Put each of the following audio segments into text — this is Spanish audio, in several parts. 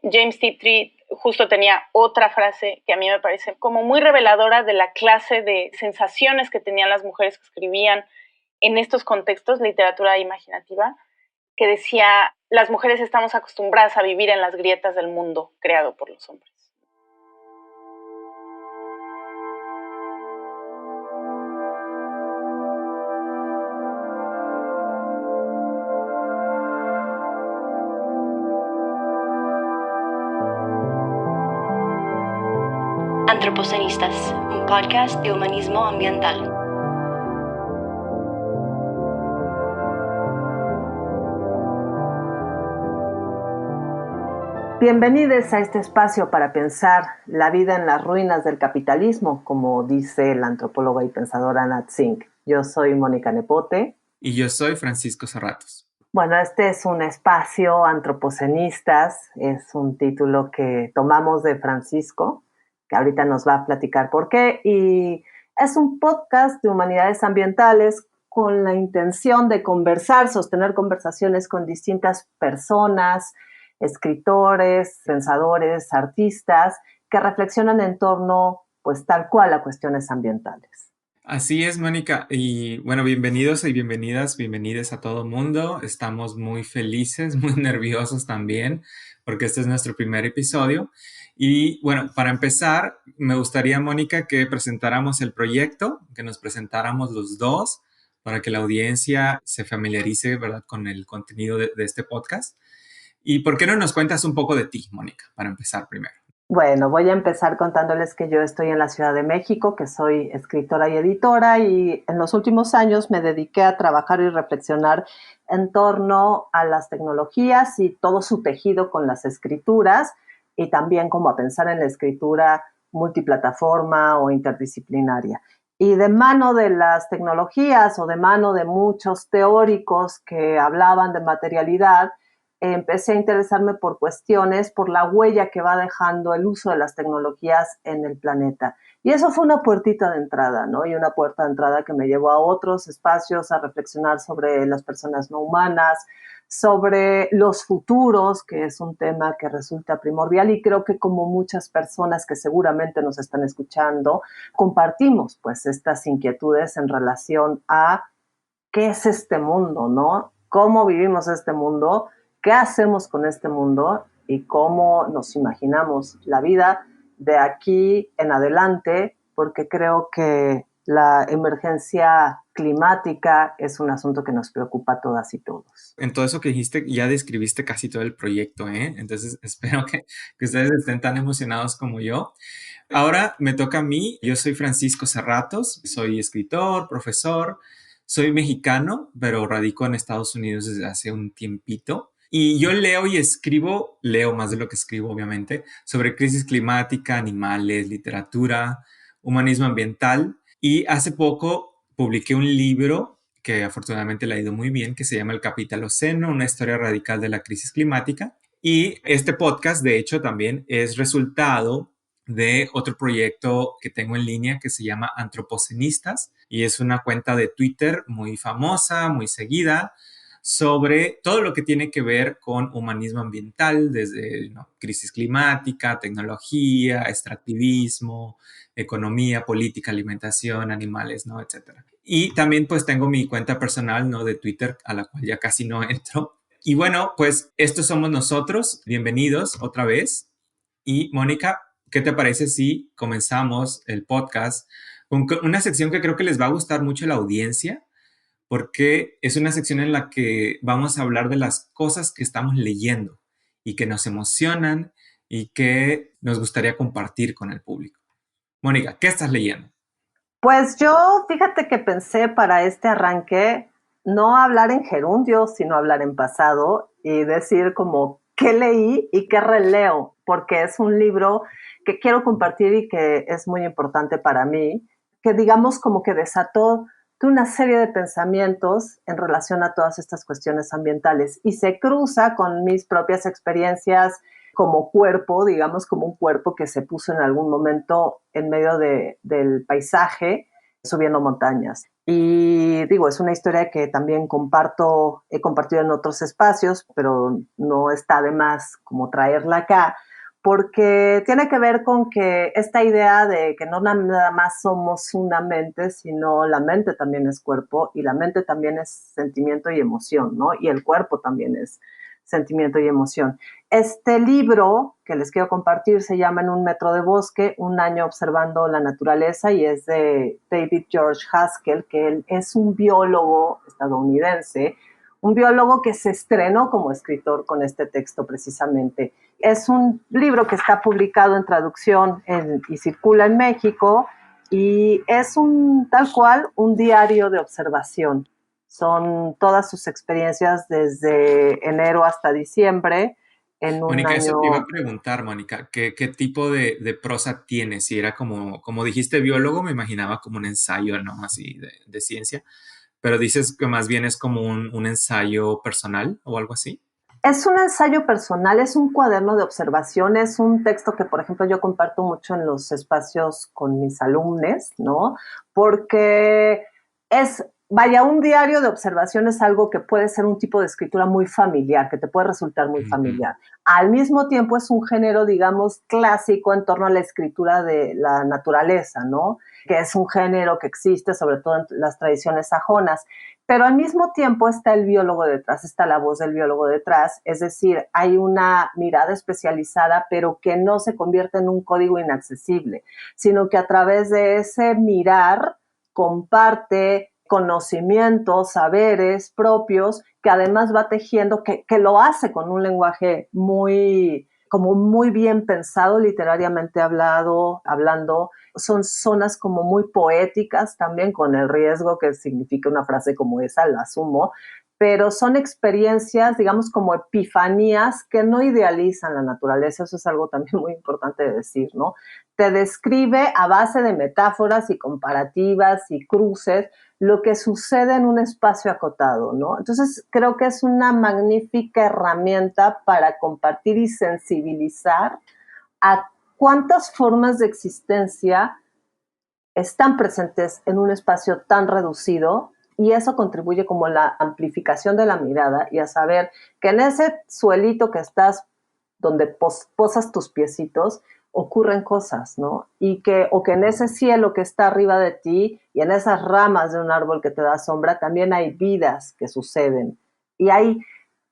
James Tiptree justo tenía otra frase que a mí me parece como muy reveladora de la clase de sensaciones que tenían las mujeres que escribían en estos contextos, literatura imaginativa, que decía, las mujeres estamos acostumbradas a vivir en las grietas del mundo creado por los hombres. Antropocenistas, un podcast de humanismo ambiental. Bienvenidos a este espacio para pensar la vida en las ruinas del capitalismo, como dice la antropóloga y pensadora Nat Singh. Yo soy Mónica Nepote. Y yo soy Francisco Serratos. Bueno, este es un espacio Antropocenistas, es un título que tomamos de Francisco, que ahorita nos va a platicar por qué, y es un podcast de humanidades ambientales con la intención de conversar, sostener conversaciones con distintas personas, escritores, pensadores, artistas, que reflexionan en torno, pues tal cual, a cuestiones ambientales. Así es, Mónica. Y bueno, bienvenidos y bienvenidas a todo mundo. Estamos muy felices, muy nerviosos también, porque este es nuestro primer episodio. Y bueno, para empezar, me gustaría, Mónica, que presentáramos el proyecto, que nos presentáramos los dos, para que la audiencia se familiarice, ¿verdad?, con el contenido de este podcast. ¿Y por qué no nos cuentas un poco de ti, Mónica, para empezar primero? Bueno, voy a empezar contándoles que yo estoy en la Ciudad de México, que soy escritora y editora, y en los últimos años me dediqué a trabajar y reflexionar en torno a las tecnologías y todo su tejido con las escrituras, y también como a pensar en la escritura multiplataforma o interdisciplinaria. Y de mano de las tecnologías o de mano de muchos teóricos que hablaban de materialidad, empecé a interesarme por cuestiones, por la huella que va dejando el uso de las tecnologías en el planeta. Y eso fue una puertita de entrada, ¿no? Y una puerta de entrada que me llevó a otros espacios, a reflexionar sobre las personas no humanas, sobre los futuros, que es un tema que resulta primordial, y creo que como muchas personas que seguramente nos están escuchando, compartimos pues estas inquietudes en relación a qué es este mundo, ¿no? ¿Cómo vivimos este mundo? ¿Qué hacemos con este mundo? Y cómo nos imaginamos la vida de aquí en adelante, porque creo que la emergencia climática es un asunto que nos preocupa a todas y todos. En todo eso que dijiste, ya describiste casi todo el proyecto, ¿eh? Entonces espero que ustedes estén tan emocionados como yo. Ahora me toca a mí. Yo soy Francisco Serratos, soy escritor, profesor, soy mexicano, pero radico en Estados Unidos desde hace un tiempito. Y yo leo y escribo, leo más de lo que escribo, obviamente, sobre crisis climática, animales, literatura, humanismo ambiental. Y hace poco publiqué un libro que afortunadamente le ha ido muy bien, que se llama El Capitaloceno, una historia radical de la crisis climática. Y este podcast, de hecho, también es resultado de otro proyecto que tengo en línea que se llama Antropocenistas, y es una cuenta de Twitter muy famosa, muy seguida, sobre todo lo que tiene que ver con humanismo ambiental, desde crisis climática, tecnología, extractivismo, economía, política, alimentación, animales, ¿no?, etcétera. Y también pues tengo mi cuenta personal, ¿no?, de Twitter, a la cual ya casi no entro. Y bueno, pues estos somos nosotros. Bienvenidos otra vez. Y Mónica, ¿qué te parece si comenzamos el podcast con una sección que creo que les va a gustar mucho a la audiencia? Porque es una sección en la que vamos a hablar de las cosas que estamos leyendo y que nos emocionan y que nos gustaría compartir con el público. Mónica, ¿qué estás leyendo? Pues yo, fíjate que pensé para este arranque no hablar en gerundio, sino hablar en pasado y decir como qué leí y qué releo, porque es un libro que quiero compartir y que es muy importante para mí, que digamos como que desató una serie de pensamientos en relación a todas estas cuestiones ambientales y se cruza con mis propias experiencias como cuerpo, digamos como un cuerpo que se puso en algún momento en medio del paisaje subiendo montañas. Y digo, es una historia que también he compartido en otros espacios, pero no está de más como traerla acá, porque tiene que ver con que esta idea de que no nada más somos una mente, sino la mente también es cuerpo y la mente también es sentimiento y emoción, ¿no? Y el cuerpo también es sentimiento y emoción. Este libro que les quiero compartir se llama En un metro de bosque, un año observando la naturaleza, y es de David George Haskell, que él es un biólogo estadounidense, un biólogo que se estrenó como escritor con este texto precisamente. Es un libro que está publicado en traducción y circula en México, y es tal cual un diario de observación. Son todas sus experiencias desde enero hasta diciembre en un Mónica, eso te iba a año. preguntar, Mónica, ¿qué tipo de prosa tienes? Si era como dijiste biólogo, me imaginaba como un ensayo, ¿no? Así de ciencia, pero dices que más bien es como un ensayo personal o algo así. Es un ensayo personal, es un cuaderno de observación, es un texto que, por ejemplo, yo comparto mucho en los espacios con mis alumnos, ¿no? Porque vaya, un diario de observación es algo que puede ser un tipo de escritura muy familiar, que te puede resultar muy Ujú. familiar. Al mismo tiempo es un género, digamos, clásico en torno a la escritura de la naturaleza, ¿no? Que es un género que existe sobre todo en las tradiciones sajonas. Pero al mismo tiempo está el biólogo detrás, está la voz del biólogo detrás, es decir, hay una mirada especializada, pero que no se convierte en un código inaccesible, sino que a través de ese mirar comparte conocimientos, saberes propios, que además va tejiendo, que lo hace con un lenguaje como muy bien pensado, literariamente hablando, son zonas como muy poéticas también, con el riesgo que significa una frase como esa, la asumo, pero son experiencias, digamos, como epifanías que no idealizan la naturaleza, eso es algo también muy importante de decir, ¿no? Te describe a base de metáforas y comparativas y cruces lo que sucede en un espacio acotado, ¿no? Entonces, creo que es una magnífica herramienta para compartir y sensibilizar a cuántas formas de existencia están presentes en un espacio tan reducido, y eso contribuye como a la amplificación de la mirada y a saber que en ese suelito que estás, donde posas tus piecitos, ocurren cosas, ¿no? O que en ese cielo que está arriba de ti y en esas ramas de un árbol que te da sombra, también hay vidas que suceden. Y hay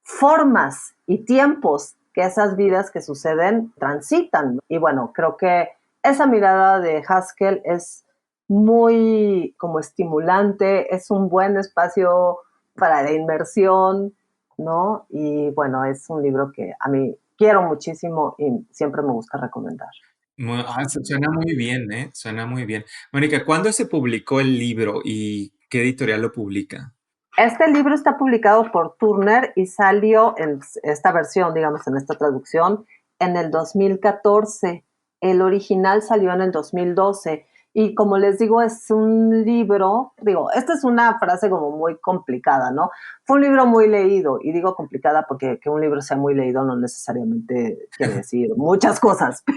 formas y tiempos que esas vidas que suceden transitan. Y bueno, creo que esa mirada de Haskell es muy como estimulante, es un buen espacio para la inmersión, ¿no? Y bueno, es un libro que a mí quiero muchísimo y siempre me gusta recomendar. Suena muy bien, ¿eh? Suena muy bien. Mónica, ¿cuándo se publicó el libro y qué editorial lo publica? Este libro está publicado por Turner y salió en esta versión, digamos, en esta traducción, en el 2014. El original salió en el 2012. Y como les digo, es un libro, digo, esta es una frase como muy complicada, ¿no? Fue un libro muy leído, y digo complicada porque que un libro sea muy leído no necesariamente quiere decir muchas cosas, Sí.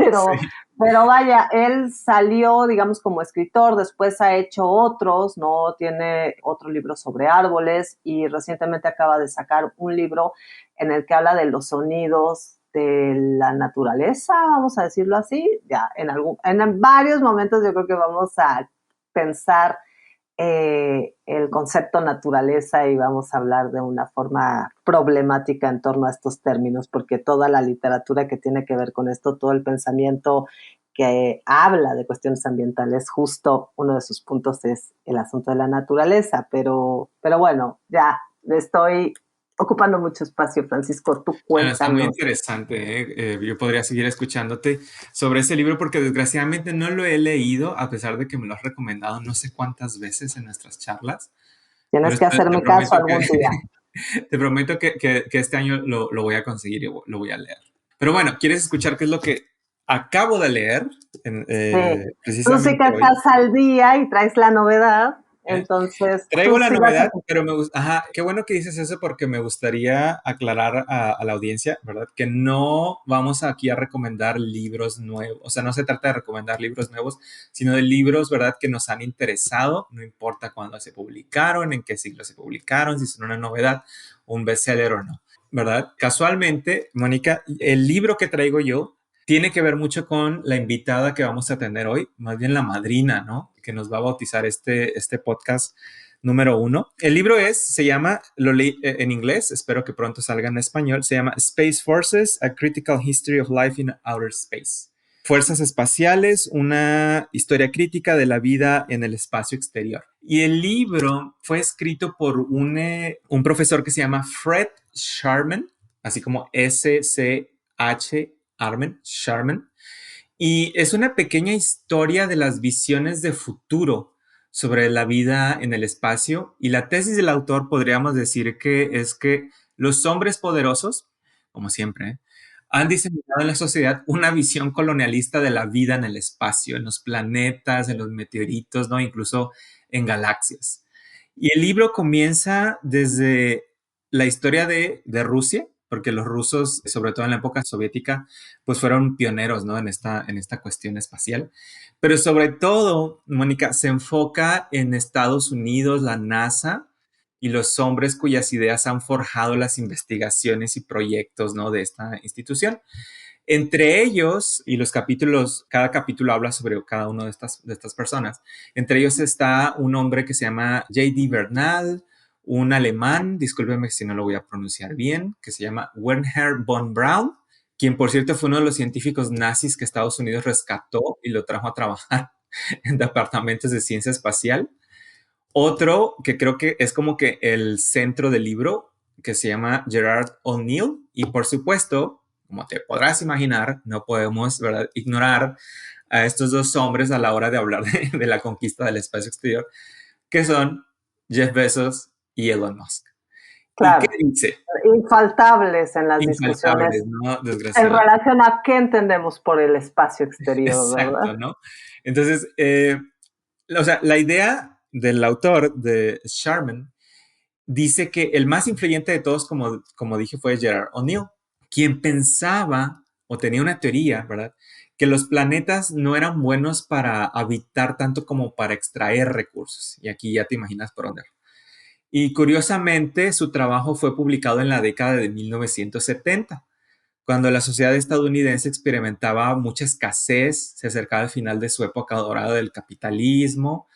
pero vaya, él salió, digamos, como escritor, después ha hecho otros, ¿no? Tiene otro libro sobre árboles y recientemente acaba de sacar un libro en el que habla de los sonidos de la naturaleza, vamos a decirlo así. Ya, en varios momentos yo creo que vamos a pensar el concepto naturaleza y vamos a hablar de una forma problemática en torno a estos términos, porque toda la literatura que tiene que ver con esto, todo el pensamiento que habla de cuestiones ambientales, justo uno de sus puntos es el asunto de la naturaleza, pero bueno, ya estoy ocupando mucho espacio, Francisco, tú Bueno, está muy cuéntanos. interesante, ¿eh? Yo podría seguir escuchándote sobre ese libro porque desgraciadamente no lo he leído, a pesar de que me lo has recomendado no sé cuántas veces en nuestras charlas, pero Tienes que te hacerme caso prometo algún día. te prometo que este año lo voy a conseguir y lo voy a leer. Pero bueno, ¿quieres escuchar qué es lo que acabo de leer Sí, tú sí que precisamente hoy? estás al día y traes la novedad. Entonces, Traigo tú la sí vas a... novedad, pero ajá, qué bueno que dices eso porque me gustaría aclarar a la audiencia, ¿verdad? Que no vamos aquí a recomendar libros nuevos, o sea, no se trata de recomendar libros nuevos, sino de libros, ¿verdad? Que nos han interesado, no importa cuándo se publicaron, en qué siglo se publicaron, si son una novedad, un bestseller o no, ¿verdad? Casualmente, Mónica, el libro que traigo yo tiene que ver mucho con la invitada que vamos a tener hoy, más bien la madrina, ¿no? Que nos va a bautizar este podcast número 1. El libro se llama, lo leí en inglés, espero que pronto salga en español, se llama Space Forces, A Critical History of Life in Outer Space. Fuerzas espaciales, una historia crítica de la vida en el espacio exterior. Y el libro fue escrito por un profesor que se llama Fred Sharman, así como S-C-H Sharman, y es una pequeña historia de las visiones de futuro sobre la vida en el espacio. Y la tesis del autor podríamos decir que es que los hombres poderosos, como siempre, han diseñado en la sociedad una visión colonialista de la vida en el espacio, en los planetas, en los meteoritos, ¿no? Incluso en galaxias. Y el libro comienza desde la historia de Rusia, porque los rusos, sobre todo en la época soviética, pues fueron pioneros, ¿no? En esta cuestión espacial. Pero sobre todo, Mónica, se enfoca en Estados Unidos, la NASA y los hombres cuyas ideas han forjado las investigaciones y proyectos, ¿no? De esta institución. Entre ellos, y los capítulos, cada capítulo habla sobre cada una de estas personas. Entre ellos está un hombre que se llama J.D. Bernal, un alemán, discúlpeme si no lo voy a pronunciar bien, que se llama Wernher von Braun, quien por cierto fue uno de los científicos nazis que Estados Unidos rescató y lo trajo a trabajar en departamentos de ciencia espacial. Otro que creo que es como que el centro del libro, que se llama Gerard O'Neill, y por supuesto, como te podrás imaginar, no podemos, ¿verdad?, ignorar a estos dos hombres a la hora de hablar de la conquista del espacio exterior, que son Jeff Bezos y Elon Musk. ¿Y qué Claro, dice? infaltables en las discusiones Infaltables, ¿no? en Desgraciadamente. relación a qué entendemos por el espacio exterior, Exacto, ¿verdad? ¿no? Entonces, o sea, la idea del autor, de Sharman, dice que el más influyente de todos, como dije, fue Gerard O'Neill, quien pensaba o tenía una teoría, ¿verdad?, que los planetas no eran buenos para habitar tanto como para extraer recursos. Y aquí ya te imaginas por dónde. Y curiosamente, su trabajo fue publicado en la década de 1970, cuando la sociedad estadounidense experimentaba mucha escasez, se acercaba al final de su época dorada del capitalismo,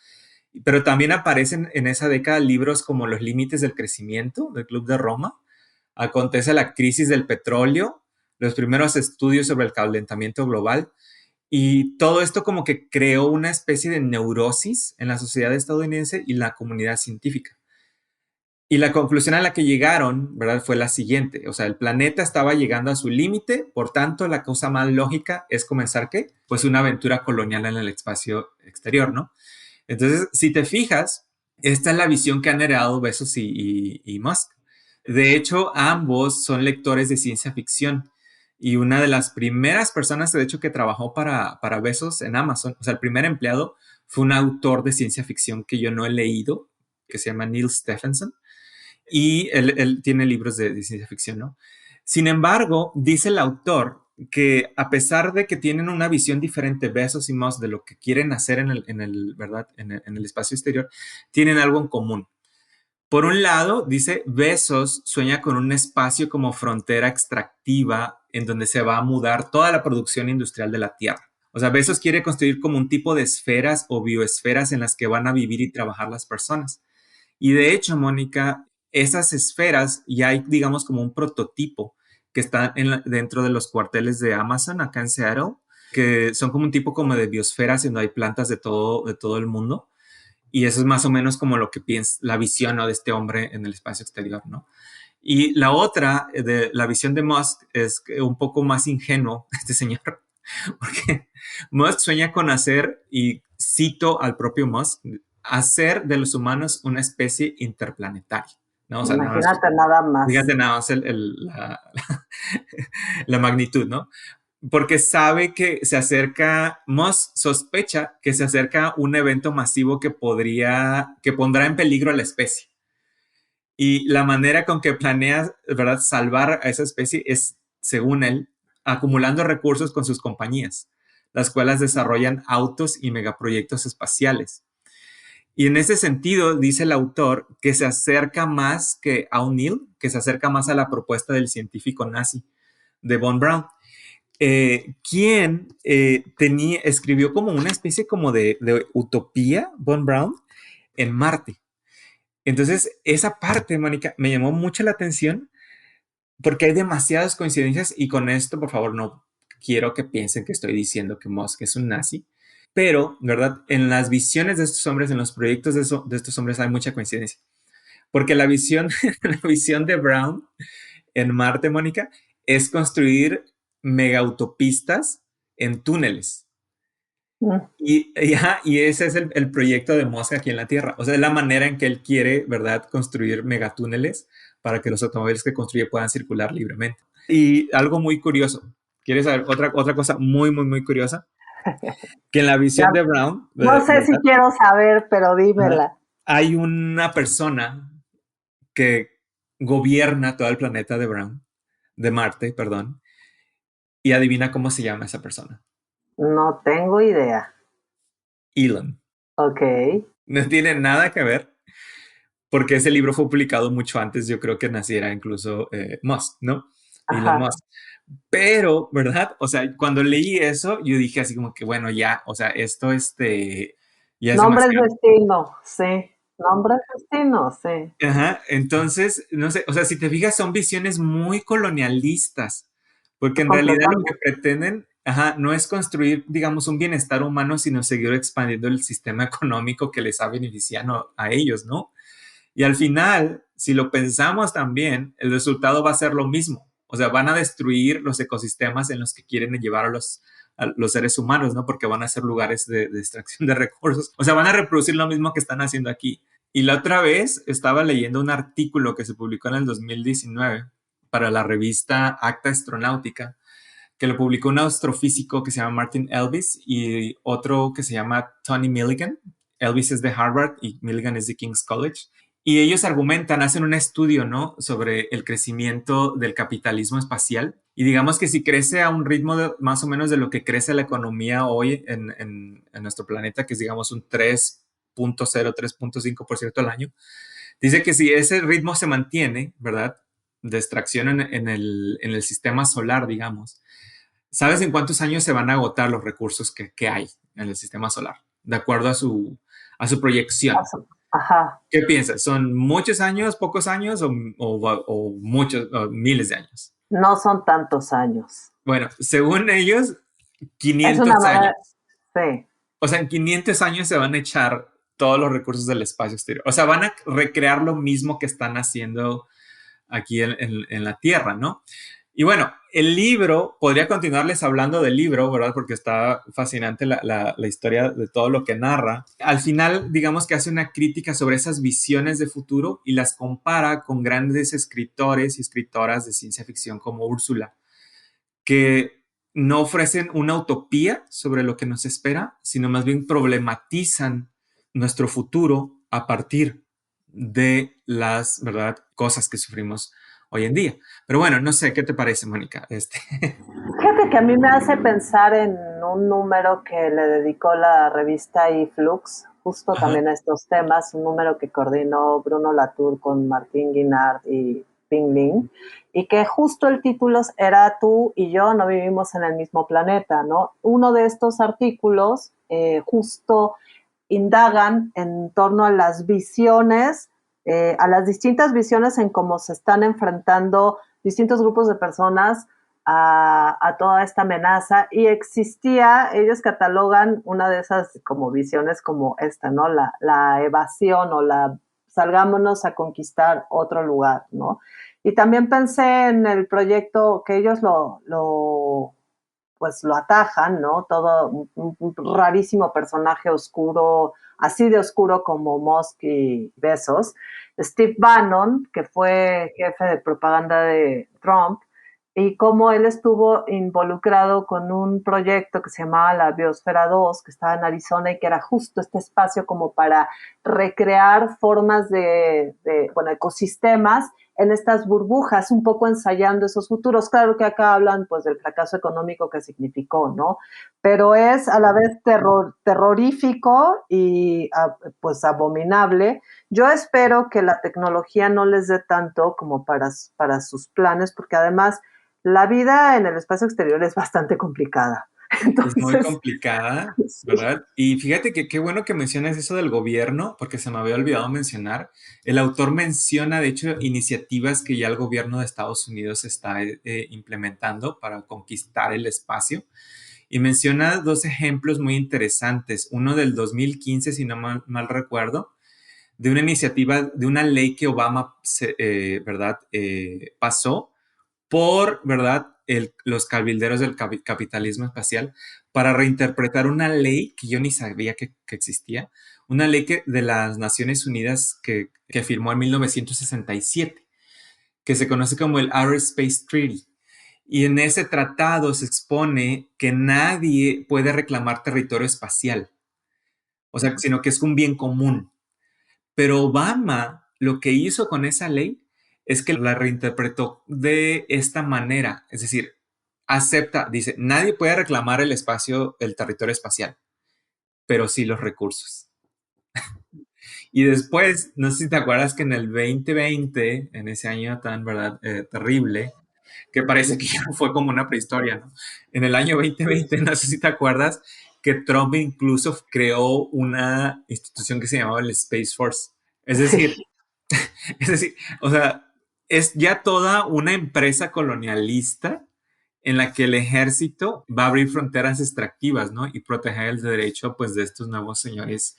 pero también aparecen en esa década libros como Los límites del crecimiento, del Club de Roma. Acontece la crisis del petróleo, los primeros estudios sobre el calentamiento global, y todo esto como que creó una especie de neurosis en la sociedad estadounidense y la comunidad científica. Y la conclusión a la que llegaron, ¿verdad?, fue la siguiente. O sea, el planeta estaba llegando a su límite, por tanto, la cosa más lógica es comenzar, ¿qué? Pues una aventura colonial en el espacio exterior, ¿no? Entonces, si te fijas, esta es la visión que han heredado Bezos y Musk. De hecho, ambos son lectores de ciencia ficción. Y una de las primeras personas, de hecho, que trabajó para Bezos en Amazon, o sea, el primer empleado, fue un autor de ciencia ficción que yo no he leído, que se llama Neil Stephenson. Y él tiene libros de ciencia ficción, ¿no? Sin embargo, dice el autor que a pesar de que tienen una visión diferente, Bezos y Musk, de lo que quieren hacer ¿verdad?, en el espacio exterior, tienen algo en común. Por un lado, dice, Bezos sueña con un espacio como frontera extractiva en donde se va a mudar toda la producción industrial de la Tierra. O sea, Bezos quiere construir como un tipo de esferas o bioesferas en las que van a vivir y trabajar las personas. Y de hecho, Mónica, esas esferas ya hay, digamos, como un prototipo que está dentro de los cuarteles de Amazon acá en Seattle, que son como un tipo como de biosferas en donde hay plantas de todo el mundo. Y eso es más o menos como lo que piensa la visión, ¿no?, de este hombre en el espacio exterior, ¿no? Y la otra, de la visión de Musk, es un poco más ingenuo, este señor, porque Musk sueña con hacer, y cito al propio Musk, hacer de los humanos una especie interplanetaria, ¿no? O sea, nada más, Imagínate nada más. fíjate nada más la magnitud, ¿no? porque sabe que se acerca, Musk sospecha que se acerca un evento masivo que pondrá en peligro a la especie. Y la manera con que planea, ¿verdad?, salvar a esa especie es, según él, acumulando recursos con sus compañías, las cuales desarrollan autos y megaproyectos espaciales. Y en ese sentido, dice el autor que se acerca más que a O'Neill, que se acerca más a la propuesta del científico nazi de Von Braun, quien escribió como una especie como de utopía, Von Braun, en Marte. Entonces, esa parte, Mónica, me llamó mucho la atención porque hay demasiadas coincidencias y con esto, por favor, no quiero que piensen que estoy diciendo que Musk es un nazi, pero, ¿verdad? En las visiones de estos hombres, en los proyectos de estos hombres hay mucha coincidencia. Porque la visión, la visión de Brown en Marte, Mónica, es construir mega autopistas en túneles. Y ese es el proyecto de Musk aquí en la Tierra. O sea, es la manera en que él quiere, ¿verdad?, construir megatúneles para que los automóviles que construye puedan circular libremente. Y algo muy curioso, ¿quieres saber otra cosa muy, muy, muy curiosa? Que en la visión de Brown, No sé si ¿verdad?, quiero saber, pero dímela. hay una persona que gobierna todo el planeta de Brown, de Marte, perdón, y adivina cómo se llama esa persona. No tengo idea. Elon. Ok. No tiene nada que ver, porque ese libro fue publicado mucho antes, yo creo que naciera incluso Musk, ¿no? Elon Ajá. Musk. Pero, ¿verdad? O sea, cuando leí eso, yo dije así como que, bueno, ya, o sea, esto, ya es Nombre es demasiado. destino, sí. Nombre es destino, sí. Ajá, entonces, no sé, o sea, si te fijas, son visiones muy colonialistas, porque en realidad lo que Completamente. pretenden, ajá, no es construir, digamos, un bienestar humano, sino seguir expandiendo el sistema económico que les ha beneficiado a ellos, ¿no? Y al final, si lo pensamos también, el resultado va a ser lo mismo. O sea, van a destruir los ecosistemas en los que quieren llevar a los seres humanos, ¿no? Porque van a ser lugares de extracción de recursos. O sea, van a reproducir lo mismo que están haciendo aquí. Y la otra vez estaba leyendo un artículo que se publicó en el 2019 para la revista Acta Astronáutica, que lo publicó un astrofísico que se llama Martin Elvis y otro que se llama Tony Milligan. Elvis es de Harvard y Milligan es de King's College. Y ellos argumentan, hacen un estudio, ¿no?, sobre el crecimiento del capitalismo espacial. Y digamos que si crece a un ritmo más o menos de lo que crece la economía hoy en nuestro planeta, que es digamos un 3.0, 3.5% al año, dice que si ese ritmo se mantiene, ¿verdad?, de extracción en el sistema solar, digamos, ¿sabes en cuántos años se van a agotar los recursos que hay en el sistema solar? De acuerdo a su proyección. Ajá. ¿Qué piensas? ¿Son muchos años, pocos años o muchos, o miles de años? No son tantos años. Bueno, según ellos, Es una 500 años. manera, sí. O sea, en 500 años se van a echar todos los recursos del espacio exterior. O sea, van a recrear lo mismo que están haciendo aquí en la Tierra, ¿no? Y bueno, el libro, podría continuarles hablando del libro, ¿verdad? Porque está fascinante la historia de todo lo que narra. Al final, digamos que hace una crítica sobre esas visiones de futuro y las compara con grandes escritores y escritoras de ciencia ficción como Úrsula, que no ofrecen una utopía sobre lo que nos espera, sino más bien problematizan nuestro futuro a partir de las, ¿verdad?, cosas que sufrimos hoy en día. Pero bueno, no sé, ¿qué te parece, Mónica? Fíjate que a mí me hase pensar en un número que le dedicó la revista iFlux, justo Ajá. también a estos temas, un número que coordinó Bruno Latour con Martín Guinard y Ping Ling, y que justo el título era Tú y yo no vivimos en el mismo planeta, ¿no? Uno de estos artículos justo indagan en torno a las visiones, a las distintas visiones en cómo se están enfrentando distintos grupos de personas a toda esta amenaza, y existía, ellos catalogan una de esas como visiones como esta, ¿no? La evasión o la salgámonos a conquistar otro lugar, ¿no? Y también pensé en el proyecto que ellos pues lo atajan, ¿no? Todo un rarísimo personaje oscuro, así de oscuro como Musk y Bezos. Steve Bannon, que fue jefe de propaganda de Trump, y cómo él estuvo involucrado con un proyecto que se llamaba la Biosfera 2, que estaba en Arizona y que era justo este espacio como para recrear formas bueno, ecosistemas en estas burbujas, un poco ensayando esos futuros. Claro que acá hablan pues del fracaso económico que significó, ¿no? Pero es a la vez terrorífico y pues abominable. Yo espero que la tecnología no les dé tanto como para sus planes, porque además la vida en el espacio exterior es bastante complicada. Es muy Entonces, complicada, sí, ¿verdad? Y fíjate que qué bueno que mencionas eso del gobierno, porque se me había olvidado mencionar. El autor menciona, de hecho, iniciativas que ya el gobierno de Estados Unidos está implementando para conquistar el espacio. Y menciona dos ejemplos muy interesantes. Uno del 2015, si no mal recuerdo, de una iniciativa, de una ley que Obama, ¿verdad? Pasó por, ¿verdad? Los cabilderos del capitalismo espacial para reinterpretar una ley que yo ni sabía que existía, una ley de las Naciones Unidas que firmó en 1967, que se conoce como el Outer Space Treaty. Y en ese tratado se expone que nadie puede reclamar territorio espacial, o sea, sino que es un bien común. Pero Obama lo que hizo con esa ley es que la reinterpretó de esta manera, es decir, acepta, dice, nadie puede reclamar el espacio, el territorio espacial, pero sí los recursos. Y después, no sé si te acuerdas que en el 2020, en ese año tan, ¿verdad? Terrible, que parece que ya fue como una prehistoria, ¿no? En el año 2020, no sé si te acuerdas, que Trump incluso creó una institución que se llamaba el Space Force. Es decir, sí. es decir, o sea, es ya toda una empresa colonialista en la que el ejército va a abrir fronteras extractivas, ¿no? Y proteger el derecho, pues, de estos nuevos señores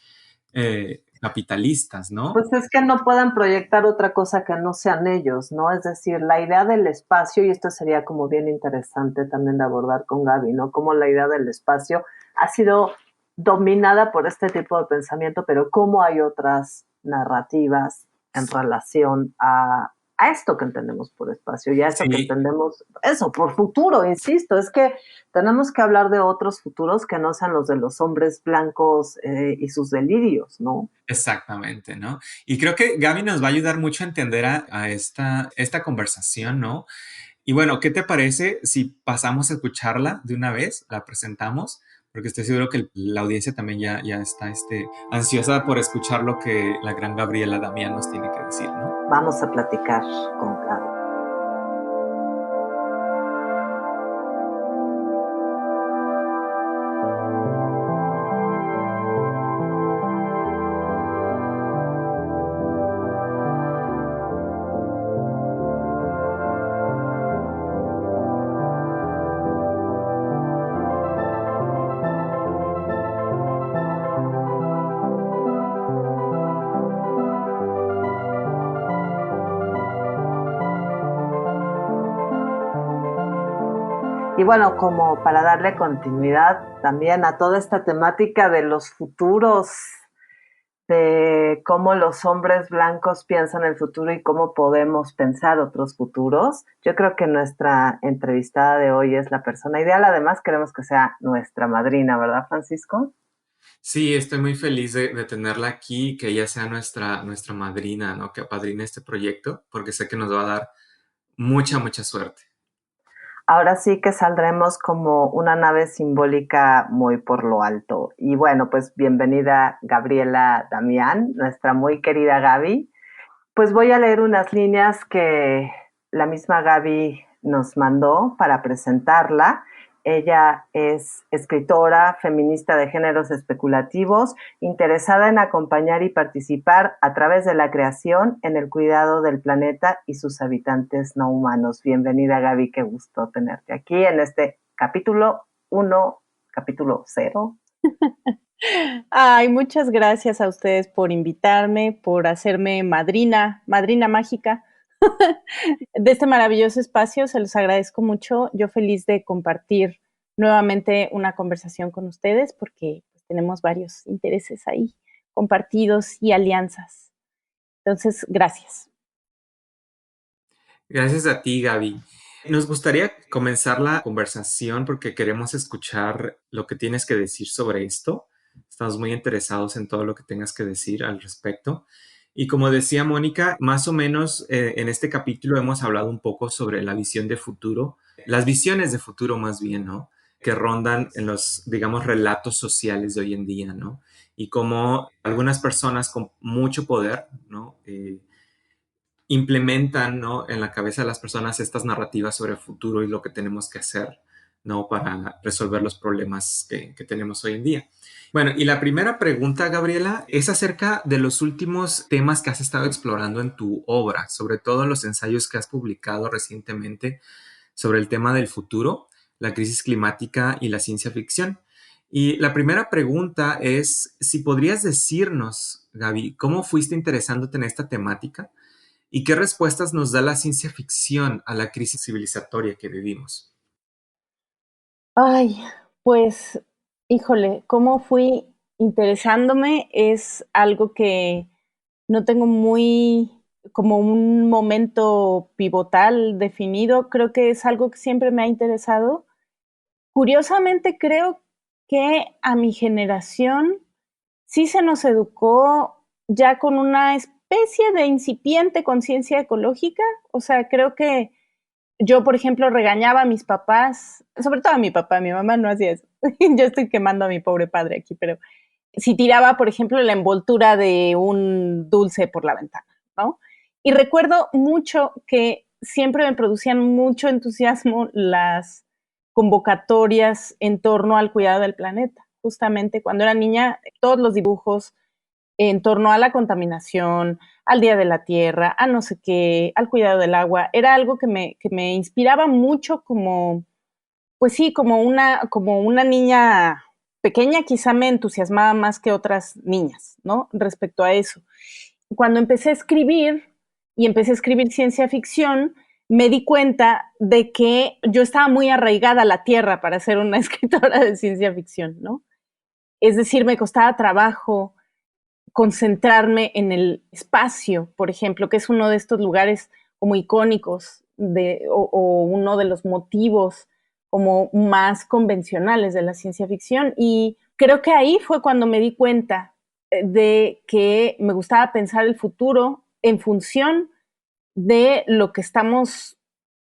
capitalistas, ¿no? Pues es que no puedan proyectar otra cosa que no sean ellos, ¿no? Es decir, la idea del espacio, y esto sería como bien interesante también de abordar con Gaby, ¿no? Cómo la idea del espacio ha sido dominada por este tipo de pensamiento, pero cómo hay otras narrativas en relación a esto que entendemos por espacio y a esto que Sí, entendemos, eso, por futuro, insisto, es que tenemos que hablar de otros futuros que no sean los de los hombres blancos y sus delirios, ¿no? exactamente, ¿no? Y creo que Gaby nos va a ayudar mucho a entender a esta conversación, ¿no? Y bueno, ¿qué te parece si pasamos a escucharla de una vez? La presentamos, porque estoy seguro que la audiencia también ya está ansiosa por escuchar lo que la gran Gabriela Damián nos tiene que decir, ¿no? Vamos a platicar con Gaby. Y bueno, como para darle continuidad también a toda esta temática de los futuros, de cómo los hombres blancos piensan el futuro y cómo podemos pensar otros futuros, yo creo que nuestra entrevistada de hoy es la persona ideal. Además, queremos que sea nuestra madrina, ¿verdad, Francisco? Sí, estoy muy feliz de tenerla aquí, que ella sea nuestra madrina, ¿no? Que apadrine este proyecto, porque sé que nos va a dar mucha suerte. Ahora sí que saldremos como una nave simbólica muy por lo alto. Y bueno, pues bienvenida Gabriela Damián, nuestra muy querida Gaby. Pues voy a leer unas líneas que la misma Gaby nos mandó para presentarla. Ella es escritora, feminista de géneros especulativos, interesada en acompañar y participar a través de la creación en el cuidado del planeta y sus habitantes no humanos. Bienvenida, Gaby, qué gusto tenerte aquí en este capítulo 1, capítulo 0. Ay, muchas gracias a ustedes por invitarme, por hacerme madrina, madrina mágica de este maravilloso espacio. Se los agradezco mucho. Yo feliz de compartir nuevamente una conversación con ustedes porque pues, tenemos varios intereses ahí compartidos y alianzas. Entonces, gracias. Gracias a ti, Gaby. Nos gustaría comenzar la conversación porque queremos escuchar lo que tienes que decir sobre esto. Estamos muy interesados en todo lo que tengas que decir al respecto. Y como decía Mónica, más o menos en este capítulo hemos hablado un poco sobre la visión de futuro, las visiones de futuro más bien, ¿no? Que rondan en los, digamos, relatos sociales de hoy en día, ¿no? Y cómo algunas personas con mucho poder, ¿no? Implementan, ¿no? En la cabeza de las personas estas narrativas sobre el futuro y lo que tenemos que hacer, ¿no? Para resolver los problemas que tenemos hoy en día. Bueno, y la primera pregunta, Gabriela, es acerca de los últimos temas que has estado explorando en tu obra, sobre todo los ensayos que has publicado recientemente sobre el tema del futuro, la crisis climática y la ciencia ficción. Y la primera pregunta es si podrías decirnos, Gaby, cómo fuiste interesándote en esta temática y qué respuestas nos da la ciencia ficción a la crisis civilizatoria que vivimos. Ay, pues, híjole, cómo fui interesándome es algo que no tengo muy como un momento pivotal definido. Creo que es algo que siempre me ha interesado. Curiosamente, creo que a mi generación sí se nos educó ya con una especie de incipiente conciencia ecológica. O sea, creo que yo, por ejemplo, regañaba a mis papás, sobre todo a mi papá, mi mamá no hacía eso. Yo estoy quemando a mi pobre padre aquí, pero si tiraba, por ejemplo, la envoltura de un dulce por la ventana, ¿no? Y recuerdo mucho que siempre me producían mucho entusiasmo las convocatorias en torno al cuidado del planeta. Justamente cuando era niña, todos los dibujos en torno a la contaminación, al Día de la Tierra, a no sé qué, al cuidado del agua, era algo que me inspiraba mucho como, pues sí, como una niña pequeña, quizá me entusiasmaba más que otras niñas, ¿no? Respecto a eso. Cuando empecé a escribir y empecé a escribir ciencia ficción, me di cuenta de que yo estaba muy arraigada a la tierra para ser una escritora de ciencia ficción, ¿no? Es decir, me costaba trabajo concentrarme en el espacio, por ejemplo, que es uno de estos lugares como icónicos o uno de los motivos como más convencionales de la ciencia ficción. Y creo que ahí fue cuando me di cuenta de que me gustaba pensar el futuro en función de lo que estamos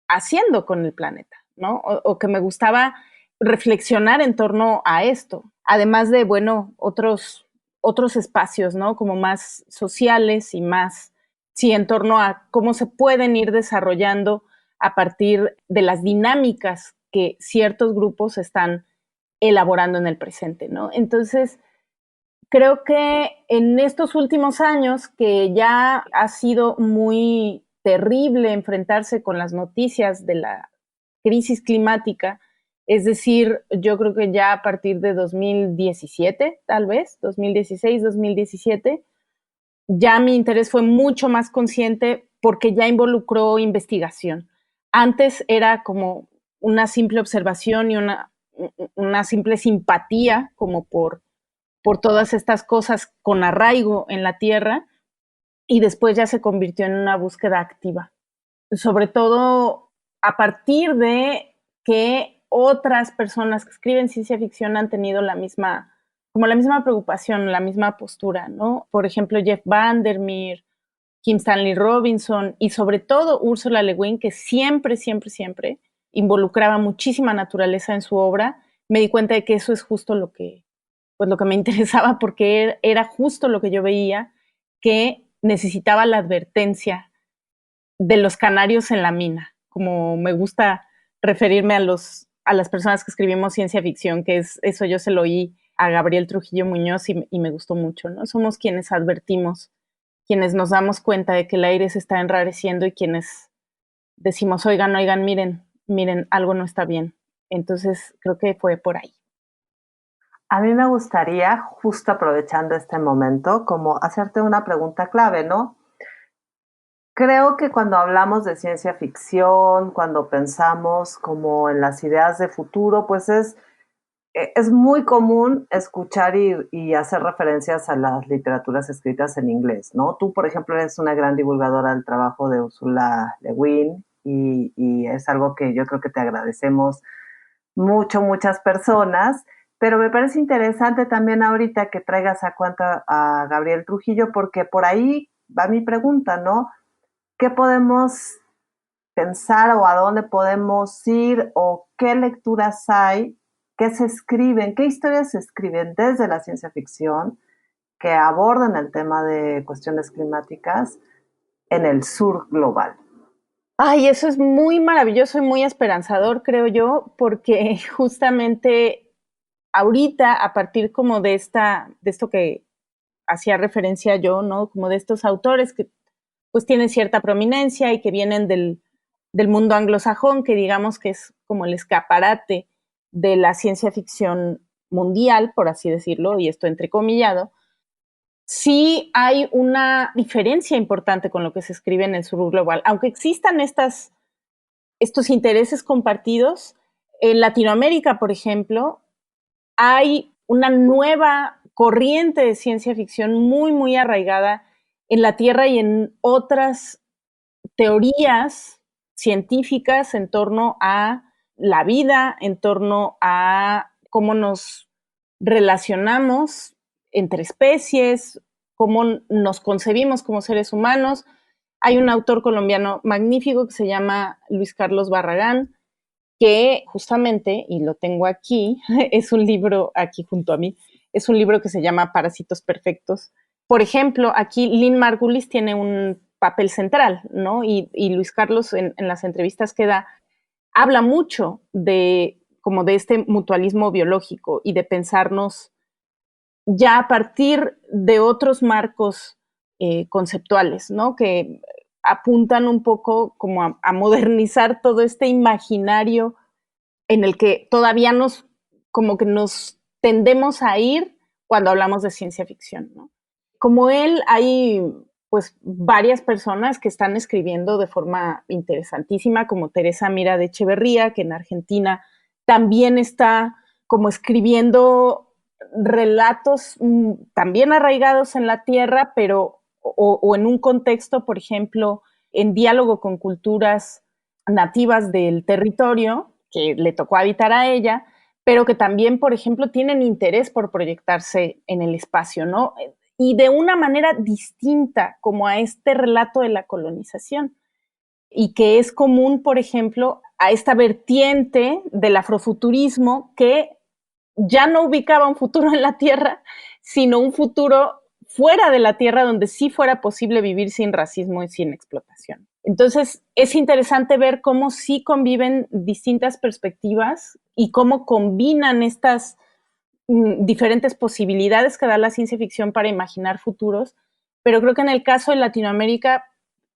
haciendo con el planeta, ¿no? O que me gustaba reflexionar en torno a esto, además de, bueno, otros espacios, ¿no? Como más sociales y más, sí, en torno a cómo se pueden ir desarrollando a partir de las dinámicas que ciertos grupos están elaborando en el presente, ¿no? Entonces, creo que en estos últimos años, que ya ha sido muy terrible enfrentarse con las noticias de la crisis climática, es decir, yo creo que ya a partir de 2017, tal vez, 2016, 2017, ya mi interés fue mucho más consciente porque ya involucró investigación. Antes era como una simple observación y una simple simpatía como por todas estas cosas con arraigo en la tierra, y después ya se convirtió en una búsqueda activa. Sobre todo a partir de que otras personas que escriben ciencia ficción han tenido como la misma preocupación, la misma postura, ¿no? Por ejemplo, Jeff Vandermeer, Kim Stanley Robinson y sobre todo Ursula Le Guin, que siempre, siempre, siempre involucraba muchísima naturaleza en su obra. Me di cuenta de que eso es justo pues lo que me interesaba, porque era justo lo que yo veía, que necesitaba la advertencia de los canarios en la mina, como me gusta referirme a las personas que escribimos ciencia ficción, que es eso. Yo se lo oí a Gabriel Trujillo Muñoz y me gustó mucho, ¿no? Somos quienes advertimos, quienes nos damos cuenta de que el aire se está enrareciendo y quienes decimos, oigan, oigan, miren, miren, algo no está bien. Entonces creo que fue por ahí. A mí me gustaría, justo aprovechando este momento, como hacerte una pregunta clave, ¿no? Creo que cuando hablamos de ciencia ficción, cuando pensamos como en las ideas de futuro, pues es muy común escuchar y hacer referencias a las literaturas escritas en inglés, ¿no? Tú, por ejemplo, eres una gran divulgadora del trabajo de Ursula Le Guin, y es algo que yo creo que te agradecemos mucho, muchas personas. Pero me parece interesante también ahorita que traigas a cuenta a Gabriel Trujillo, porque por ahí va mi pregunta, ¿no? ¿Qué podemos pensar o a dónde podemos ir o qué lecturas hay, qué se escriben, qué historias se escriben desde la ciencia ficción que abordan el tema de cuestiones climáticas en el sur global? Ay, eso es muy maravilloso y muy esperanzador, creo yo, porque justamente ahorita, a partir como de esto que hacía referencia yo, ¿no? Como de estos autores que pues tienen cierta prominencia y que vienen del mundo anglosajón, que digamos que es como el escaparate de la ciencia ficción mundial, por así decirlo, y esto entrecomillado, sí hay una diferencia importante con lo que se escribe en el sur global. Aunque existan estos intereses compartidos, en Latinoamérica, por ejemplo, hay una nueva corriente de ciencia ficción muy, muy arraigada en la Tierra y en otras teorías científicas en torno a la vida, en torno a cómo nos relacionamos entre especies, cómo nos concebimos como seres humanos. Hay un autor colombiano magnífico que se llama Luis Carlos Barragán, que justamente, y lo tengo aquí, es un libro aquí junto a mí, es un libro que se llama Parásitos Perfectos. Por ejemplo, aquí Lynn Margulis tiene un papel central, ¿no? Y Luis Carlos en las entrevistas que da habla mucho de como de este mutualismo biológico y de pensarnos ya a partir de otros marcos conceptuales, ¿no? Que apuntan un poco como a modernizar todo este imaginario en el que todavía como que nos tendemos a ir cuando hablamos de ciencia ficción, ¿no? Como él, hay pues varias personas que están escribiendo de forma interesantísima, como Teresa Mira de Echeverría, que en Argentina también está como escribiendo relatos también arraigados en la tierra, pero o en un contexto, por ejemplo, en diálogo con culturas nativas del territorio que le tocó habitar a ella, pero que también, por ejemplo, tienen interés por proyectarse en el espacio, ¿no? Y de una manera distinta como a este relato de la colonización y que es común, por ejemplo, a esta vertiente del afrofuturismo que ya no ubicaba un futuro en la Tierra, sino un futuro fuera de la Tierra donde sí fuera posible vivir sin racismo y sin explotación. Entonces, es interesante ver cómo sí conviven distintas perspectivas y cómo combinan estas diferentes posibilidades que da la ciencia ficción para imaginar futuros, pero creo que en el caso de Latinoamérica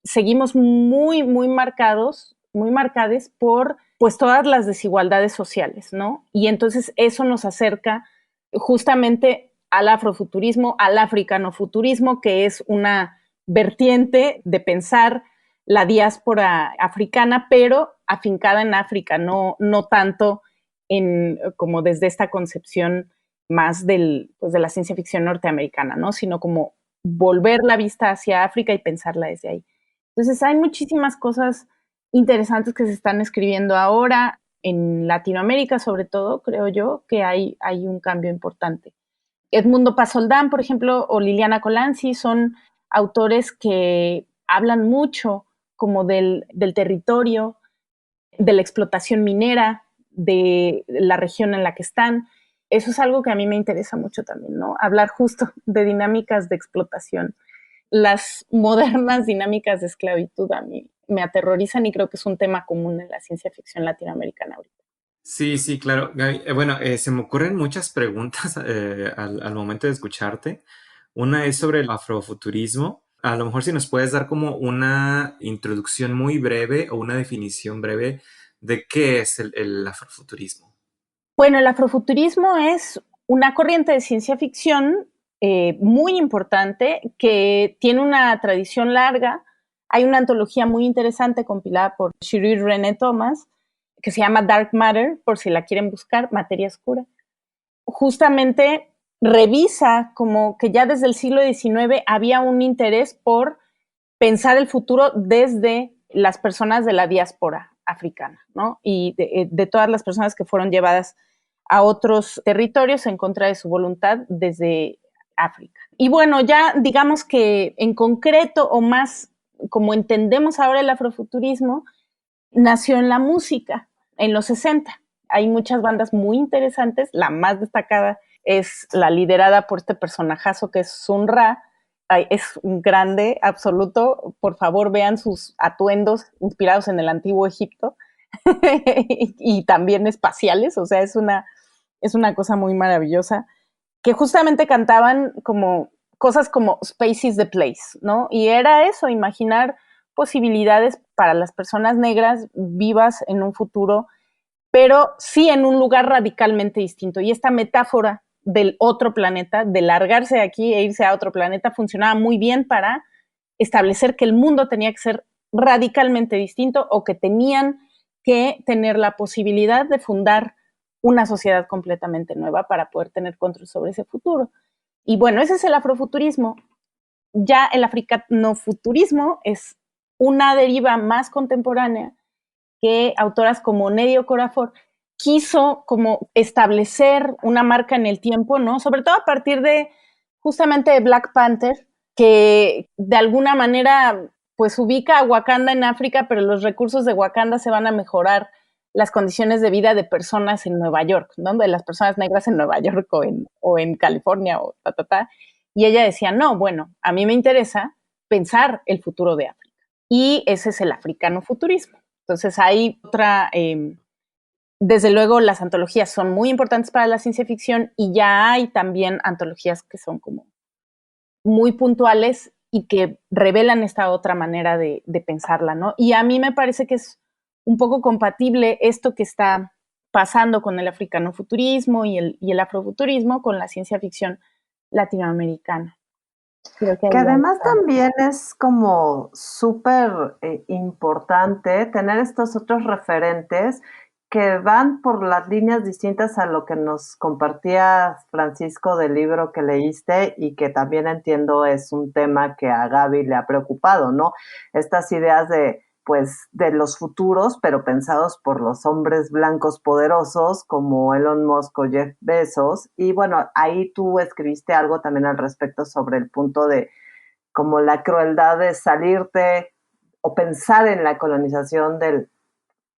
seguimos muy, muy marcados, muy marcadas por pues todas las desigualdades sociales, ¿no? Y entonces eso nos acerca justamente al afrofuturismo, al africanofuturismo, que es una vertiente de pensar la diáspora africana, pero afincada en África, no tanto como desde esta concepción más pues de la ciencia ficción norteamericana, ¿no? Sino como volver la vista hacia África y pensarla desde ahí. Entonces hay muchísimas cosas interesantes que se están escribiendo ahora en Latinoamérica, sobre todo, creo yo, que hay un cambio importante. Edmundo Pasoldán, por ejemplo, o Liliana Colanzi son autores que hablan mucho como del territorio, de la explotación minera, de la región en la que están. Eso es algo que a mí me interesa mucho también, ¿no? Hablar justo de dinámicas de explotación. Las modernas dinámicas de esclavitud a mí me aterrorizan y creo que es un tema común en la ciencia ficción latinoamericana ahorita. Sí, sí, claro. Gaby, bueno, se me ocurren muchas preguntas al momento de escucharte. Una es sobre el afrofuturismo. A lo mejor si nos puedes dar como una introducción muy breve o una definición breve de qué es el afrofuturismo. Bueno, el afrofuturismo es una corriente de ciencia ficción muy importante que tiene una tradición larga. Hay una antología muy interesante compilada por Shiri René Thomas que se llama Dark Matter, por si la quieren buscar, Materia Oscura. Justamente revisa como que ya desde el siglo XIX había un interés por pensar el futuro desde las personas de la diáspora africana, ¿no? Y de todas las personas que fueron llevadas a otros territorios en contra de su voluntad desde África. Y bueno, ya digamos que en concreto o más como entendemos ahora el afrofuturismo, nació en la música en los 60. Hay muchas bandas muy interesantes, la más destacada es la liderada por este personajazo que es Sun Ra. Es un grande absoluto, por favor vean sus atuendos inspirados en el antiguo Egipto y también espaciales, o sea, es una cosa muy maravillosa, que justamente cantaban como cosas como Space is the Place, ¿no? Y era eso, imaginar posibilidades para las personas negras vivas en un futuro, pero sí en un lugar radicalmente distinto. Y esta metáfora del otro planeta, de largarse de aquí e irse a otro planeta, funcionaba muy bien para establecer que el mundo tenía que ser radicalmente distinto o que tenían que tener la posibilidad de fundar una sociedad completamente nueva para poder tener control sobre ese futuro. Y bueno, ese es el afrofuturismo. Ya el africanofuturismo es una deriva más contemporánea que autoras como Nnedi Okorafor quiso como establecer una marca en el tiempo, ¿no? Sobre todo a partir de justamente de Black Panther, que de alguna manera pues ubica a Wakanda en África, pero los recursos de Wakanda se van a mejorar las condiciones de vida de personas en Nueva York, ¿no? De las personas negras en Nueva York o en California o ta. Y ella decía, no, bueno, a mí me interesa pensar el futuro de África. Y ese es el africanofuturismo. Entonces hay otra, desde luego las antologías son muy importantes para la ciencia ficción y ya hay también antologías que son como muy puntuales y que revelan esta otra manera de pensarla, ¿no? Y a mí me parece que es un poco compatible esto que está pasando con el africanofuturismo y el afrofuturismo con la ciencia ficción latinoamericana. Creo que además también es como súper importante tener estos otros referentes que van por las líneas distintas a lo que nos compartía Francisco del libro que leíste y que también entiendo es un tema que a Gaby le ha preocupado, ¿no? Estas ideas de pues de los futuros, pero pensados por los hombres blancos poderosos como Elon Musk o Jeff Bezos. Y bueno, ahí tú escribiste algo también al respecto sobre el punto de como la crueldad de salirte o pensar en la colonización del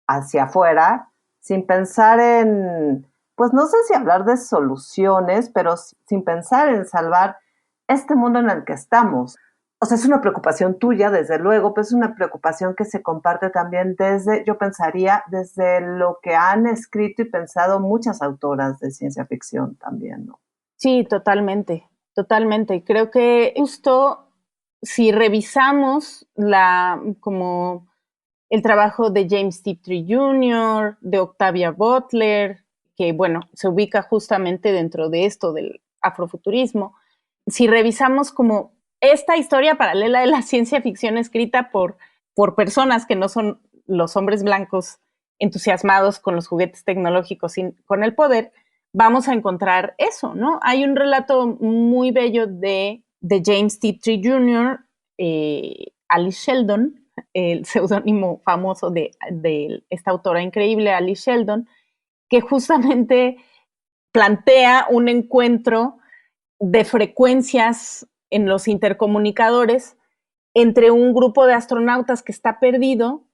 hacia afuera, sin pensar en, pues no sé si hablar de soluciones, pero sin pensar en salvar este mundo en el que estamos. O sea, es una preocupación tuya, desde luego, pero es una preocupación que se comparte también desde, yo pensaría, desde lo que han escrito y pensado muchas autoras de ciencia ficción también, ¿no? Sí, totalmente, totalmente. Creo que justo si revisamos como el trabajo de James Tiptree Jr., de Octavia Butler, que bueno, se ubica justamente dentro de esto del afrofuturismo, si revisamos como esta historia paralela de la ciencia ficción escrita por personas que no son los hombres blancos entusiasmados con los juguetes tecnológicos y con el poder, vamos a encontrar eso, ¿no? Hay un relato muy bello de James Tiptree Jr., Alice Sheldon, el seudónimo famoso de esta autora increíble, Alice Sheldon, que justamente plantea un encuentro de frecuencias en los intercomunicadores entre un grupo de astronautas que está perdido,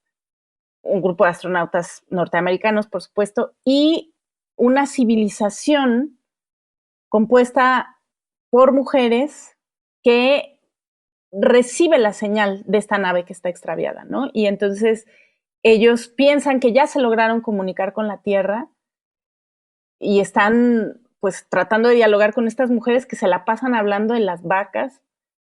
un grupo de astronautas norteamericanos, por supuesto, y una civilización compuesta por mujeres que recibe la señal de esta nave que está extraviada, ¿no? Y entonces ellos piensan que ya se lograron comunicar con la Tierra y están pues tratando de dialogar con estas mujeres que se la pasan hablando de las vacas,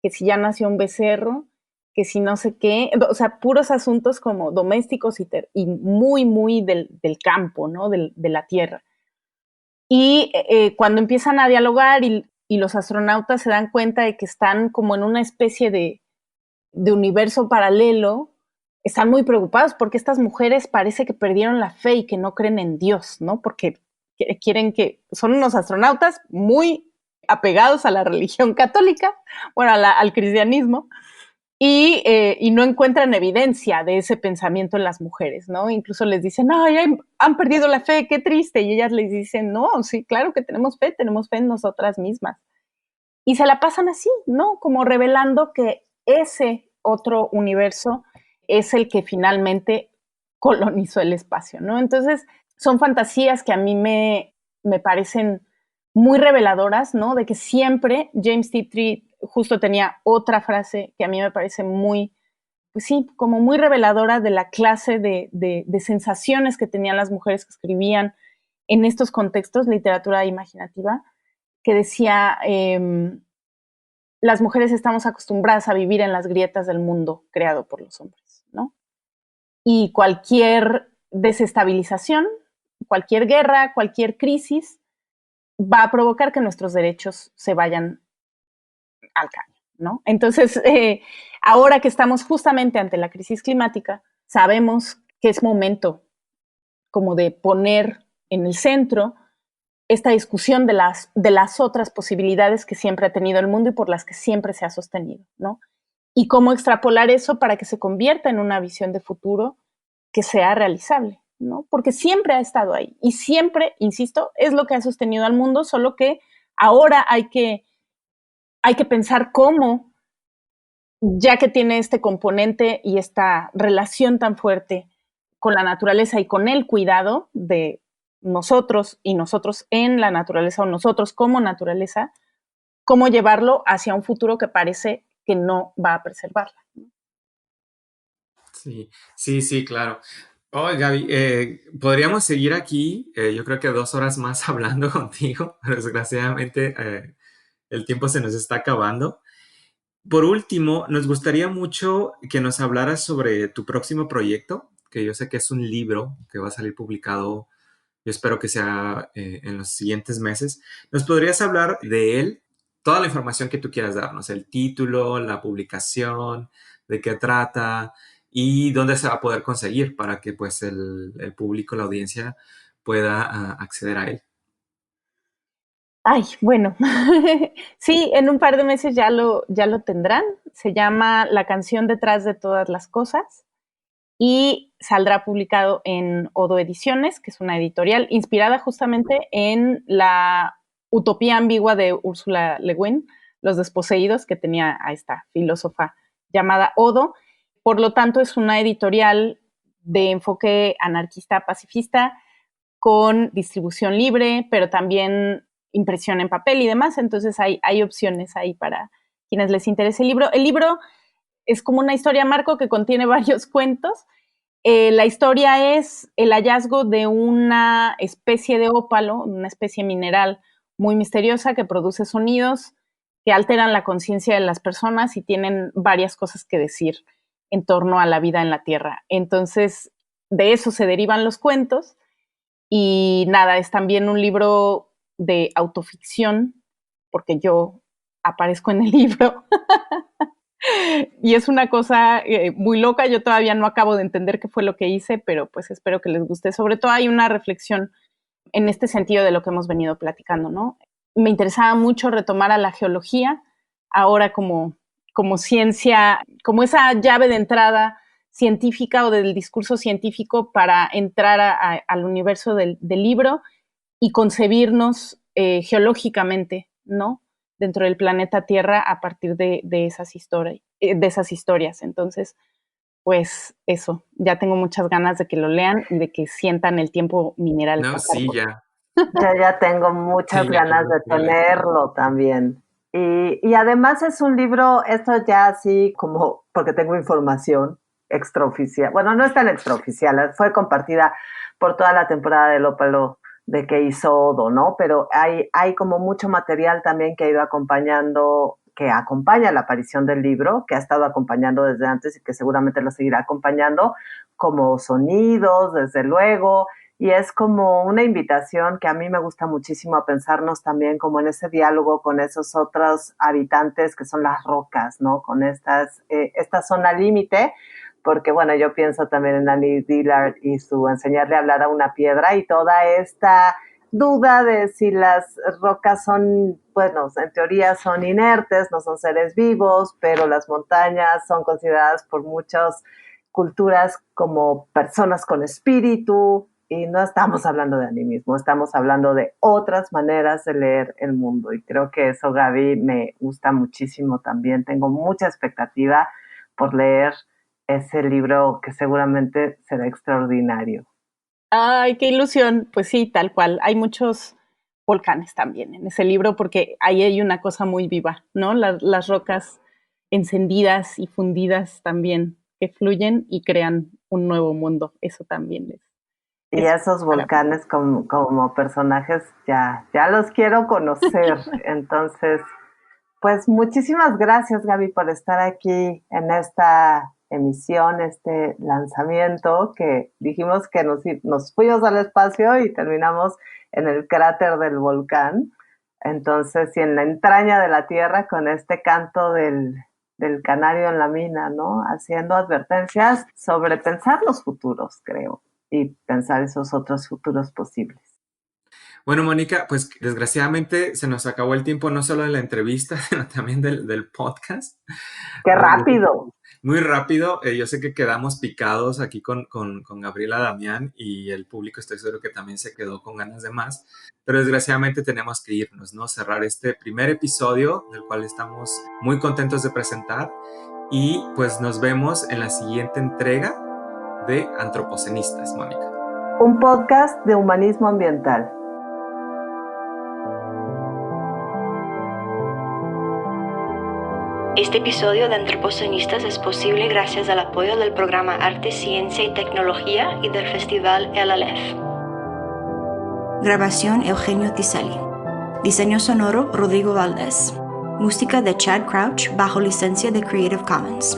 que si ya nació un becerro, que si no sé qué, o sea, puros asuntos como domésticos y muy, muy del campo, ¿no? De la Tierra. Y cuando empiezan a dialogar y los astronautas se dan cuenta de que están como en una especie de universo paralelo, están muy preocupados porque estas mujeres parece que perdieron la fe y que no creen en Dios, ¿no? Porque quieren que, son unos astronautas muy apegados a la religión católica, bueno, al cristianismo, y no encuentran evidencia de ese pensamiento en las mujeres, ¿no? Incluso les dicen, ay, han perdido la fe, qué triste, y ellas les dicen, no, sí, claro que tenemos fe en nosotras mismas. Y se la pasan así, ¿no? Como revelando que ese otro universo es el que finalmente colonizó el espacio, ¿no? Entonces, son fantasías que a mí me parecen muy reveladoras, ¿no? De que siempre James Tiptree justo tenía otra frase que a mí me parece muy, pues sí, como muy reveladora de la clase de sensaciones que tenían las mujeres que escribían en estos contextos, literatura imaginativa, que decía, las mujeres estamos acostumbradas a vivir en las grietas del mundo creado por los hombres, ¿no? Y cualquier desestabilización, cualquier guerra, cualquier crisis va a provocar que nuestros derechos se vayan al caño, ¿no? Entonces, ahora que estamos justamente ante la crisis climática, sabemos que es momento como de poner en el centro esta discusión de las otras posibilidades que siempre ha tenido el mundo y por las que siempre se ha sostenido, ¿no? Y cómo extrapolar eso para que se convierta en una visión de futuro que sea realizable, ¿no? Porque siempre ha estado ahí y siempre, insisto, es lo que ha sostenido al mundo, solo que ahora hay que pensar cómo, ya que tiene este componente y esta relación tan fuerte con la naturaleza y con el cuidado de nosotros y nosotros en la naturaleza o nosotros como naturaleza, cómo llevarlo hacia un futuro que parece que no va a preservarla. Sí, sí, sí, claro. Oh, Gaby, podríamos seguir aquí, yo creo que 2 horas más hablando contigo, pero desgraciadamente el tiempo se nos está acabando. Por último, nos gustaría mucho que nos hablaras sobre tu próximo proyecto, que yo sé que es un libro que va a salir publicado, yo espero que sea en los siguientes meses. ¿Nos podrías hablar de él? Toda la información que tú quieras darnos, el título, la publicación, de qué trata y dónde se va a poder conseguir para que pues el público, la audiencia pueda acceder a él. Ay, bueno, sí, en un par de meses ya lo tendrán. Se llama La canción detrás de todas las cosas y saldrá publicado en Odo Ediciones, que es una editorial inspirada justamente en la utopía ambigua de Ursula Le Guin, Los desposeídos, que tenía a esta filósofa llamada Odo. Por lo tanto, es una editorial de enfoque anarquista pacifista con distribución libre, pero también impresión en papel y demás. Entonces hay opciones ahí para quienes les interese el libro. El libro es como una historia marco que contiene varios cuentos. La historia es el hallazgo de una especie de ópalo, una especie mineral muy misteriosa que produce sonidos que alteran la conciencia de las personas y tienen varias cosas que decir en torno a la vida en la Tierra. Entonces, de eso se derivan los cuentos y nada, es también un libro de autoficción, porque yo aparezco en el libro. Y es una cosa muy loca, yo todavía no acabo de entender qué fue lo que hice, pero pues espero que les guste. Sobre todo hay una reflexión en este sentido de lo que hemos venido platicando, ¿no? Me interesaba mucho retomar a la geología, ahora como ciencia, como esa llave de entrada científica o del discurso científico para entrar al universo del libro y concebirnos geológicamente, ¿no? Dentro del planeta Tierra a partir de esas historias. Entonces, pues eso, ya tengo muchas ganas de que lo lean y de que sientan el tiempo mineral. No, sí, ya. Yo ya tengo muchas Sí, me ganas de quedé la- tenerlo también. Y además es un libro, esto ya así como, porque tengo información extraoficial, bueno, no es tan extraoficial, fue compartida por toda la temporada del Ópalo de que hizo Odo, ¿no? Pero hay como mucho material también que ha ido acompañando, que acompaña la aparición del libro, que ha estado acompañando desde antes y que seguramente lo seguirá acompañando, como sonidos, desde luego, y es como una invitación que a mí me gusta muchísimo a pensarnos también como en ese diálogo con esos otros habitantes que son las rocas, ¿no? Con esta zona límite, porque bueno, yo pienso también en Annie Dillard y su enseñarle a hablar a una piedra y toda esta duda de si las rocas son, bueno, en teoría son inertes, no son seres vivos, pero las montañas son consideradas por muchas culturas como personas con espíritu, y no estamos hablando de animismo, estamos hablando de otras maneras de leer el mundo. Y creo que eso, Gaby, me gusta muchísimo también. Tengo mucha expectativa por leer ese libro que seguramente será extraordinario. Ay, qué ilusión. Pues sí, tal cual. Hay muchos volcanes también en ese libro porque ahí hay una cosa muy viva, ¿no? Las rocas encendidas y fundidas también que fluyen y crean un nuevo mundo. Eso también y esos volcanes como personajes ya los quiero conocer. Entonces, pues muchísimas gracias, Gaby, por estar aquí en esta emisión, este lanzamiento que dijimos que nos fuimos al espacio y terminamos en el cráter del volcán. Entonces, y en la entraña de la Tierra con este canto del canario en la mina, ¿no? Haciendo advertencias sobre pensar los futuros, creo, y pensar esos otros futuros posibles. Bueno, Mónica, pues desgraciadamente se nos acabó el tiempo no solo de la entrevista, sino también del podcast. ¡Qué rápido! Muy rápido. Yo sé que quedamos picados aquí con Gabriela Damián y el público estoy seguro que también se quedó con ganas de más, pero desgraciadamente tenemos que irnos, ¿no? Cerrar este primer episodio del cual estamos muy contentos de presentar y pues nos vemos en la siguiente entrega de Antropocenistas, Mónica. Un podcast de humanismo ambiental. Este episodio de Antropocenistas es posible gracias al apoyo del programa Arte, Ciencia y Tecnología y del Festival El Aleph. Grabación Eugenio Tisali. Diseño sonoro Rodrigo Valdés. Música de Chad Crouch bajo licencia de Creative Commons.